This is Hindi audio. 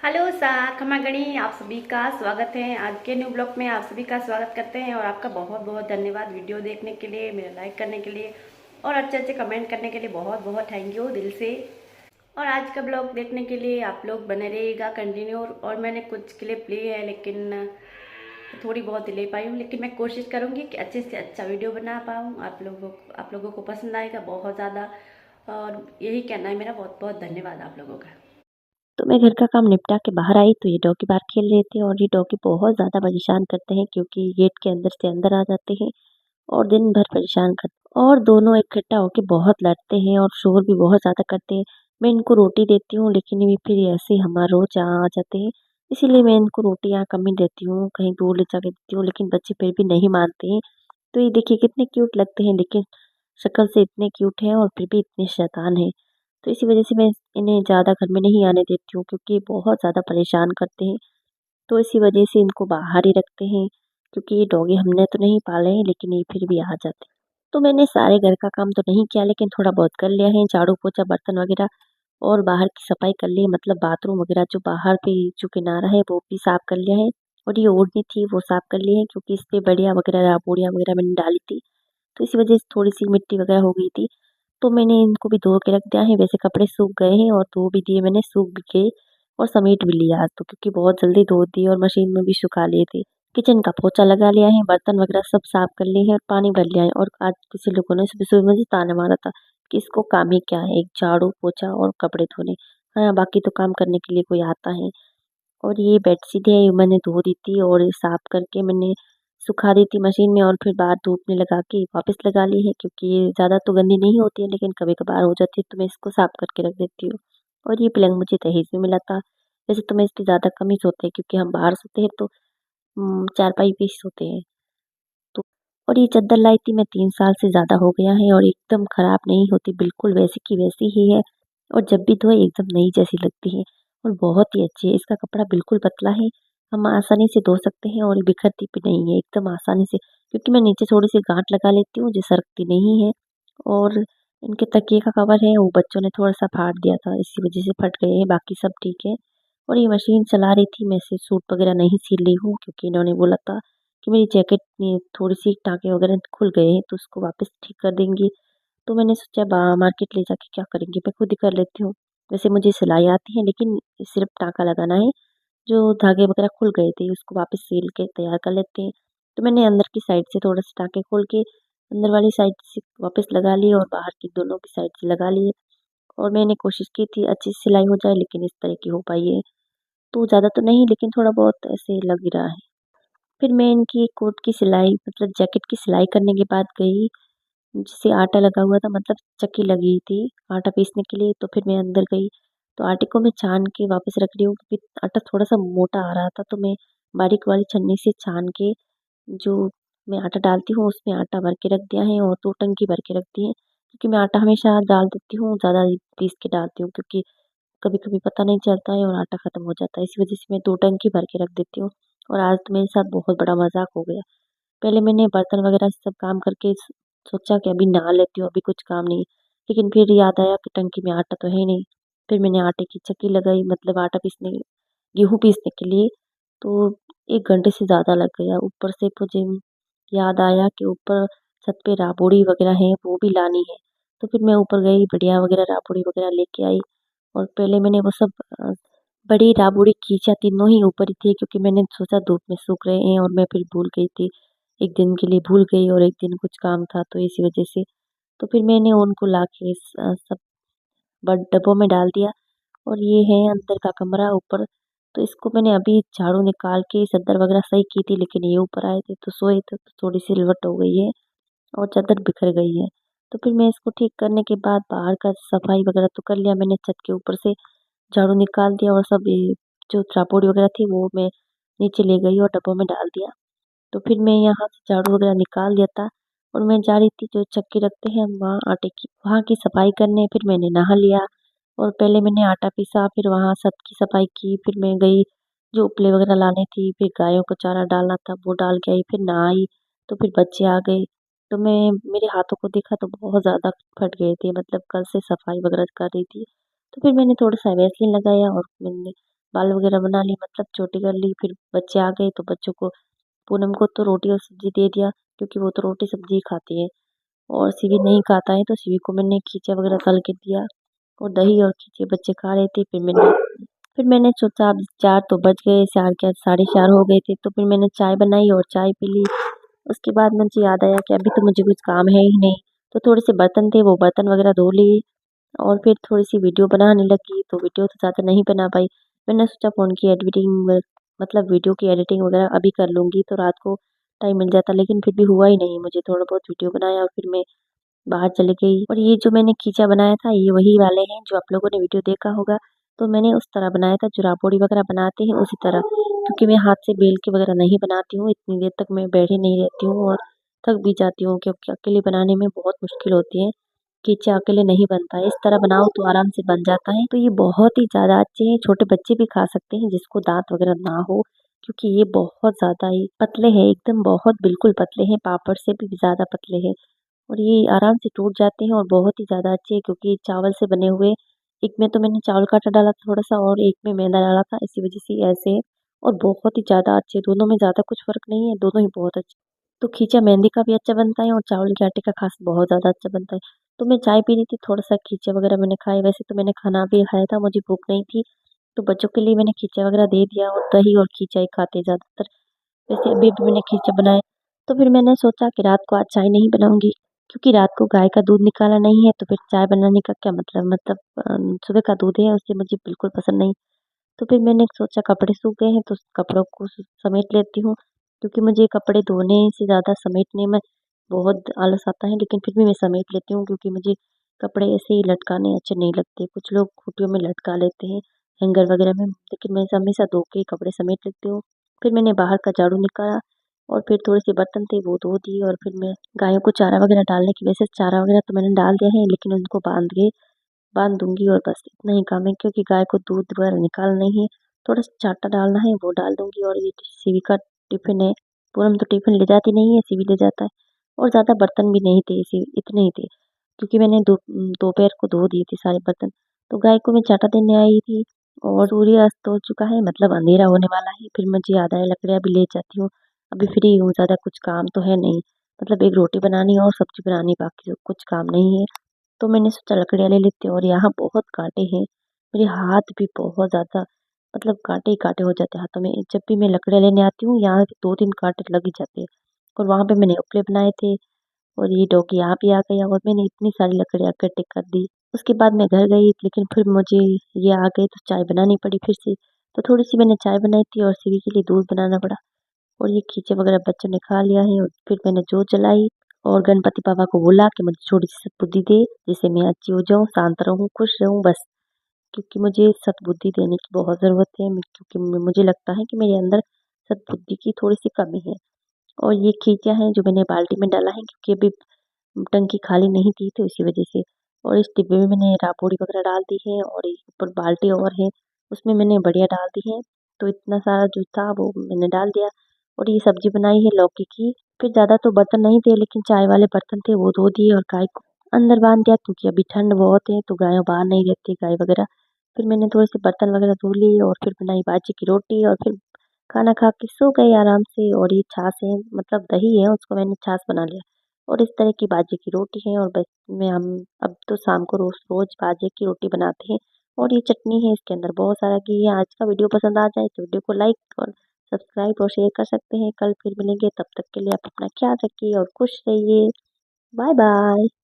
हेलो सा खमागणी, आप सभी का स्वागत है। आज के न्यू ब्लॉग में आप सभी का स्वागत करते हैं और आपका बहुत बहुत धन्यवाद वीडियो देखने के लिए, मेरा लाइक करने के लिए और अच्छे अच्छे कमेंट करने के लिए बहुत बहुत थैंक यू दिल से। और आज का ब्लॉग देखने के लिए आप लोग बने रहिएगा कंटिन्यू। और मैंने कुछ क्लिप ली है लेकिन थोड़ी बहुत ले पाई हूँ, लेकिन मैं कोशिश करूँगी कि अच्छे से अच्छा वीडियो बना पाऊँ। आप लोगों को पसंद आएगा बहुत ज़्यादा। और यही कहना है मेरा, बहुत बहुत धन्यवाद आप लोगों का। तो मैं घर का काम निपटा के बाहर आई तो ये डॉगी बाहर खेल रहे थे और ये डॉगी बहुत ज़्यादा परेशान करते हैं क्योंकि गेट के अंदर से अंदर आ जाते हैं और दिन भर परेशान करते हैं और दोनों इकट्ठा होकर बहुत लड़ते हैं और शोर भी बहुत ज़्यादा करते हैं। मैं इनको रोटी देती हूँ लेकिन ये फिर ऐसे ही हमारे रोज यहाँ आ जाते हैं, इसीलिए मैं इनको रोटी यहाँ कम ही देती हूँ, कहीं दूर ले जाके देती हूँ, लेकिन बच्चे फिर भी नहीं मानते हैं। तो ये देखिए कितने क्यूट लगते हैं, लेकिन शक्ल से इतने क्यूट हैं और फिर भी इतने शैतान हैं। तो इसी वजह से मैं इन्हें ज़्यादा घर में नहीं आने देती हूँ क्योंकि ये बहुत ज़्यादा परेशान करते हैं। तो इसी वजह से इनको बाहर ही रखते हैं क्योंकि ये डॉगी हमने तो नहीं पाले हैं लेकिन ये फिर भी आ जाते हैं। तो मैंने सारे घर का काम तो नहीं किया लेकिन थोड़ा बहुत कर लिया है, झाड़ू पोछा बर्तन वगैरह और बाहर की सफाई कर ली है, मतलब बाथरूम वगैरह जो बाहर पे जो किनारा है वो भी साफ कर लिया है। और ये ओढ़नी थी वो साफ कर ली है क्योंकि इस पे बढ़िया वगैरह बोड़ियाँ वगैरह मैंने डाली थी, तो इसी वजह से थोड़ी सी मिट्टी वगैरह हो गई थी। तो मैंने इनको भी धो के रख दिया है, वैसे कपड़े सूख गए हैं और धो भी दिए मैंने, सूख भी गए और समेट भी लिया आज तो, क्योंकि बहुत जल्दी धो दिए और मशीन में भी सुखा लिए थे। किचन का पोछा लगा लिया है, बर्तन वगैरह सब साफ कर लिए हैं और पानी भर लिया है। और आज किसी लोगों ने सुबह सुबह मुझे ताना मारा था कि इसको काम ही क्या है, एक झाड़ू पोछा और कपड़े धोने, हाँ बाकी तो काम करने के लिए कोई आता है। और ये बेडशीट है, ये मैंने धो दी थी और ये साफ करके मैंने सुखा दी थी मशीन में और फिर बाहर धूप में लगा के वापस लगा ली है, क्योंकि ये ज़्यादा तो गंदी नहीं होती है लेकिन कभी कभार हो जाती है तो मैं इसको साफ करके रख देती हूँ। और ये पलंग मुझे दहेज में मिला था, वैसे तो मैं इस पे ज़्यादा कम ही सोते हैं क्योंकि हम बाहर सोते हैं तो चारपाई पे ही सोते हैं। तो और ये चादर लाई थी मैं, 3 साल से ज़्यादा हो गया है और एकदम खराब नहीं होती, बिल्कुल वैसी की वैसी ही है और जब भी धोए एकदम नई जैसी लगती है और बहुत ही अच्छी है। इसका कपड़ा बिल्कुल पतला है, हम आसानी से धो सकते हैं और ये बिखरती भी नहीं है एकदम आसानी से, क्योंकि मैं नीचे थोड़ी सी गांठ लगा लेती हूँ जो सरकती नहीं है। और इनके तकिए का कवर है वो बच्चों ने थोड़ा सा फाड़ दिया था, इसी वजह से फट गए हैं, बाकी सब ठीक है। और ये मशीन चला रही थी, मैं से सूट वगैरह नहीं सिल रही हूँ क्योंकि इन्होंने बोला था कि मेरी जैकेट में थोड़ी सी टाँके वगैरह खुल गए हैं तो उसको वापस ठीक कर देंगी। तो मैंने सोचा मार्केट ले जाके क्या करेंगे, मैं खुद ही कर लेती हूँ। वैसे मुझे सिलाई आती है लेकिन सिर्फ टाँका लगाना है, जो धागे वगैरह खुल गए थे उसको वापस सिल के तैयार कर लेते हैं। तो मैंने अंदर की साइड से थोड़ा सा टाँके खोल के अंदर वाली साइड से वापस लगा लिए और बाहर की दोनों की साइड से लगा लिए। और मैंने कोशिश की थी अच्छी सी सिलाई हो जाए लेकिन इस तरह की हो पाई है, तो ज़्यादा तो नहीं लेकिन थोड़ा बहुत ऐसे लग ही रहा है। फिर मैं इनकी कोट की सिलाई मतलब जैकेट की सिलाई करने के बाद गई, जिससे आटा लगा हुआ था, मतलब चक्की लगी थी आटा पीसने के लिए, तो फिर मैं अंदर गई तो आटे को मैं छान के वापस रख रही हूँ क्योंकि आटा थोड़ा सा मोटा आ रहा था, तो मैं बारीक वाली छन्नी से छान के जो मैं आटा डालती हूँ उसमें आटा भर के रख दिया है और 2 टंकी भर के रख दी है, क्योंकि मैं आटा हमेशा डाल देती हूँ, ज़्यादा पीस के डालती हूँ क्योंकि कभी कभी पता नहीं चलता है और आटा खत्म हो जाता है, इसी वजह से मैं 2 टंकी भर के रख देती हूँ। और आज तो मेरे साथ बहुत बड़ा मजाक हो गया। पहले मैंने बर्तन वगैरह सब काम करके सोचा कि अभी नहा लेती हूँ, अभी कुछ काम नहीं, लेकिन फिर याद आया कि टंकी में आटा तो है नहीं। फिर मैंने आटे की चक्की लगाई, मतलब आटा पीसने, गेहूँ पीसने के लिए, तो 1 घंटे से ज़्यादा लग गया। ऊपर से मुझे याद आया कि ऊपर छत पे राबोड़ी वगैरह है वो भी लानी है, तो फिर मैं ऊपर गई, बढ़िया वगैरह राबोड़ी वगैरह लेके आई। और पहले मैंने वो सब बड़ी राबोड़ी खींचा, तीनों ही ऊपर ही थे क्योंकि मैंने सोचा धूप में सूख रहे हैं और मैं फिर भूल गई थी, एक दिन के लिए भूल गई और एक दिन कुछ काम था तो इसी वजह से। तो फिर मैंने उनको ला के सब बड़ डब्बों में डाल दिया। और ये है अंदर का कमरा ऊपर, तो इसको मैंने अभी झाड़ू निकाल के चादर वगैरह सही की थी, लेकिन ये ऊपर आए थे तो सोए थे तो थोड़ी सी सिलवट हो गई है और चादर बिखर गई है। तो फिर मैं इसको ठीक करने के बाद बाहर का सफाई वगैरह तो कर लिया मैंने, छत के ऊपर से झाड़ू निकाल दिया और सब ये जो झापोड़ी वगैरह थी वो मैं नीचे ले गई और डब्बों में डाल दिया। तो फिर मैं यहाँ से झाड़ू वगैरह निकाल दिया था और मैं जा रही थी जो चक्की रखते हैं हम वहाँ आटे की, वहाँ की सफाई करने। फिर मैंने नहा लिया और पहले मैंने आटा पीसा, फिर वहाँ सबकी सफाई की, फिर मैं गई जो उपले वगैरह लाने थी, फिर गायों को चारा डालना था वो डाल के आई, फिर नहाई। तो फिर बच्चे आ गए तो मैं मेरे हाथों को देखा तो बहुत ज़्यादा फट गए थे, मतलब कल से सफाई वगैरह कर रही थी। तो फिर मैंने थोड़ा सा वैसलीन लगाया और मैंने बाल वगैरह बना ली, मतलब छोटी कर ली। फिर बच्चे आ गए तो बच्चों को, पूनम को तो रोटी और सब्जी दे दिया क्योंकि वो तो रोटी सब्जी ही खाती है, और शिवी नहीं खाता है तो शिवी को मैंने खींचा वगैरह तल के दिया, और दही और खींचे बच्चे खा रहे थे। फिर मैंने सोचा अब 4 तो बज गए, 4 क्या 4:30 हो गए थे, तो फिर मैंने चाय बनाई और चाय पी ली। उसके बाद मुझे याद आया कि अभी तो मुझे कुछ काम है ही नहीं, तो थोड़े से बर्तन थे वो बर्तन वगैरह धो लिए, और फिर थोड़ी सी वीडियो बनाने लगी। तो वीडियो तो ज़्यादा नहीं बना पाई। मैंने सोचा फ़ोन की एडिटिंग, मतलब वीडियो की एडिटिंग वगैरह अभी कर लूँगी तो रात को टाइम मिल जाता, लेकिन फिर भी हुआ ही नहीं। मुझे थोड़ा बहुत वीडियो बनाया और फिर मैं बाहर चली गई। और ये जो मैंने खींचा बनाया था ये वही वाले हैं जो आप लोगों ने वीडियो देखा होगा। तो मैंने उस तरह बनाया था जो रापोड़ी वगैरह बनाते हैं उसी तरह, क्योंकि मैं हाथ से बेल के वगैरह नहीं बनाती हूँ, इतनी देर तक मैं बैठी नहीं रहती हूँ और थक भी जाती हूँ, क्योंकि अकेले बनाने में बहुत मुश्किल होती है। खींचा अकेले नहीं बनता है, इस तरह बनाओ तो आराम से बन जाता है। तो ये बहुत ही ज़्यादा अच्छे हैं, छोटे बच्चे भी खा सकते हैं जिसको दांत वगैरह ना हो, क्योंकि ये बहुत ज़्यादा ही पतले हैं, एकदम बहुत बिल्कुल पतले हैं, पापड़ से भी ज़्यादा पतले हैं। और ये आराम से टूट जाते हैं और बहुत ही ज़्यादा अच्छे हैं क्योंकि चावल से बने हुए। एक में तो मैंने चावल का आटा डाला था थोड़ा सा, और एक में मैदा डाला था, इसी वजह से ये ऐसे है। और बहुत ही ज़्यादा अच्छे, दोनों में ज़्यादा कुछ फ़र्क नहीं है, दोनों ही बहुत अच्छे। तो खींचा मेहंदी का भी अच्छा बनता है और चावल के आटे का खास बहुत ज़्यादा अच्छा बनता है। तो मैं चाय पी रही थी, थोड़ा सा खींचा वगैरह मैंने खाए, वैसे तो मैंने खाना भी खाया था, मुझे भूख नहीं थी। तो बच्चों के लिए मैंने खींचा वगैरह दे दिया, और दही और खींचा ही खाते ज़्यादातर। वैसे अभी भी मैंने खींचा बनाया। तो फिर मैंने सोचा कि रात को आज चाय नहीं बनाऊंगी, क्योंकि रात को गाय का दूध निकाला नहीं है, तो फिर चाय बनाने का क्या मतलब सुबह का दूध है उससे मुझे बिल्कुल पसंद नहीं। तो फिर मैंने सोचा कपड़े सूख गए हैं तो कपड़ों को समेट लेती हूँ, क्योंकि मुझे कपड़े धोने से ज़्यादा समेटने में बहुत आलस आता है, लेकिन फिर भी मैं समेट लेती हूँ क्योंकि मुझे कपड़े ऐसे ही लटकाने अच्छे नहीं लगते। कुछ लोग खूटियों में लटका लेते हैं, हैंगर वगैरह में, लेकिन मैं हमेशा धो के कपड़े समेट लेती हूँ। फिर मैंने बाहर का झाड़ू निकाला, और फिर थोड़े से बर्तन थे वो धो दिए, और फिर मैं गायों को चारा वगैरह डालने की, वैसे चारा वगैरह तो मैंने डाल दिया है, लेकिन उनको बांध दूंगी, और बस इतना ही काम है, क्योंकि गाय को दूध वगैरह निकालना ही है। थोड़ा सा चाटा डालना है वो डाल दूंगी। और ये सीवी का टिफिन है, पूनम तो टिफिन ले जाती नहीं है, सीवी ले जाता है। और ज़्यादा बर्तन भी नहीं थे, इसी इतने ही थे, क्योंकि मैंने दोपहर को धो दिए थे सारे बर्तन। तो गाय को मैं चाटा देने आई थी, और सूर्य अस्त हो चुका है, मतलब अंधेरा होने वाला है। फिर मुझे याद आया लकड़ियाँ भी ले जाती हूँ, अभी फ्री हूँ, ज़्यादा कुछ काम तो है नहीं, मतलब एक रोटी बनानी और सब्जी बनानी, बाकी तो कुछ काम नहीं है। तो मैंने सोचा लकड़ियाँ ले लेते हैं, और यहाँ बहुत कांटे हैं, मेरे हाथ भी बहुत ज़्यादा, मतलब कांटे ही कांटे हो जाते हैं हाथों में। जब भी मैं लकड़ियाँ लेने आती हूँ यहाँ 2-3 कांटे लग ही जाते हैं। और वहाँ पे मैंने उपले बनाए थे, और ये डॉगी यहाँ भी आ गया, और मैंने इतनी सारी लकड़ियाँ इकट्ठी कर दी। उसके बाद मैं घर गई, लेकिन फिर मुझे ये आ गए तो चाय बनानी पड़ी फिर से। तो थोड़ी सी मैंने चाय बनाई थी, और सीवी के लिए दूध बनाना पड़ा। और ये खींचे वगैरह बच्चों ने खा लिया है, और फिर मैंने जोत जलाई, और गणपति बाबा को बोला कि मुझे थोड़ी सी सद्बुद्धि दे, जिससे मैं अच्छी हो जाऊँ, शांत रहूँ, खुश रहूँ बस। क्योंकि मुझे सद्बुद्धि देने की बहुत ज़रूरत है, क्योंकि मुझे लगता है कि मेरे अंदर सद्बुद्धि की थोड़ी सी कमी है। और ये खींचा है जो मैंने बाल्टी में डाला है, क्योंकि अभी टंकी खाली नहीं थी तो इसी वजह से। और इस डिब्बे में मैंने रापोड़ी वगैरह डाल दी है, और एक ऊपर बाल्टी और है, उसमें मैंने बढ़िया डाल दी है। तो इतना सारा जो था वो मैंने डाल दिया। और ये सब्जी बनाई है लौकी की। फिर ज़्यादा तो बर्तन नहीं थे, लेकिन चाय वाले बर्तन थे वो धो दिए, और गाय को अंदर बांध दिया, क्योंकि अभी ठंड बहुत है तो गाय बाहर नहीं रहती, गाय वगैरह। फिर मैंने थोड़े से बर्तन वगैरह धो लिए, और फिर बनाई बाजी की रोटी, और फिर खाना खा के सो गए आराम से। और ये छाछ है, मतलब दही है, उसको मैंने छाछ बना लिया। और इस तरह की बाजरे की रोटी है, और बस में हम अब तो शाम को रोज रोज बाजरे की रोटी बनाते हैं। और ये चटनी है, इसके अंदर बहुत सारा घी है। आज का वीडियो पसंद आ जाए तो वीडियो को लाइक और सब्सक्राइब और शेयर कर सकते हैं। कल फिर मिलेंगे, तब तक के लिए आप अपना ख्याल रखिए और खुश रहिए। Bye bye.